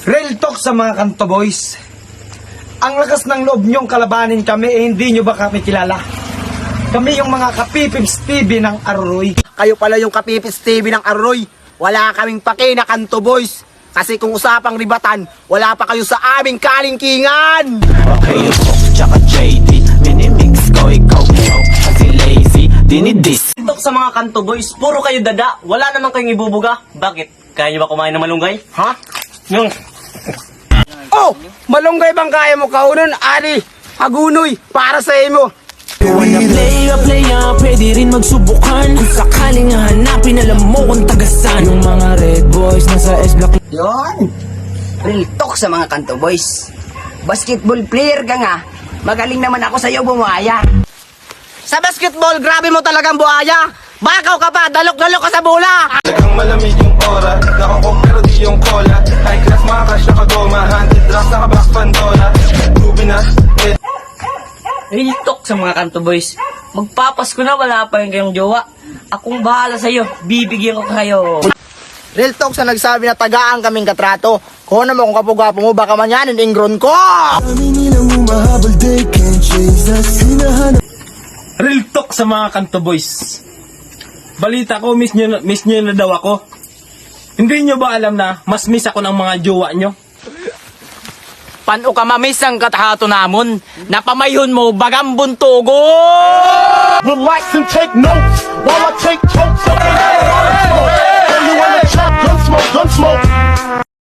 Real talk sa mga kanto boys. Ang lakas ng loob nyong kalabanin kami hindi nyo ba kami kilala? Kami yung mga Kapipis TV ng Aruroy. Kayo pala yung Kapipis TV ng Aruroy. Wala kaming pake na kanto boys. Kasi kung usapang ribatan, wala pa kayo sa aming kalingkingan. Okay, yung Coke tsaka JD minimix ko, ikaw joke kasi lazy, dinidis. TikTok sa mga kanto boys, puro kayo dada, wala naman kayong ibubuga. Bakit? Kaya nyo ba kumain ng malunggay? Ha? Yung... Oh, malunggay bang kaya mo kaunon, Ari? Hagunoy, para sa imo. Wanna play pwede rin magsubukan. Kung sakaling hanapin, alam mo kung tagasan. Yung mga red boys nasa S-Block. Yon, real talk sa mga kanto boys. Basketball player ka nga, magaling naman ako sa'yo bumaya. Sa basketball, grabe mo talagang buhaya. Bakaw ka pa, dalok-dalok ka sa bola. Talagang malamig yung aura, nakakok pero di yung cola. High class mga cash na kagoma, handed drugs naka-box Pandora. Ruby na, Real talk sa mga kanto boys. Magpapasko na, wala pa yung kayong jowa. Akong bahala sa'yo, bibigyan ko kayo. Real talk sa nagsabi na tagaan kaming katrato. Kung ano mo kung kapugwapo mo, baka manyanin ingron ko. Real talk sa mga kanto boys. Balita ko, miss nyo na daw ako. Hindi nyo ba alam na mas miss ako ng mga jowa nyo? Pano ka mamiss ang katahato namon? Napamayhon mo, bagam buntugo! relax and take notes while I take totes of you wanna chop, gun smoke,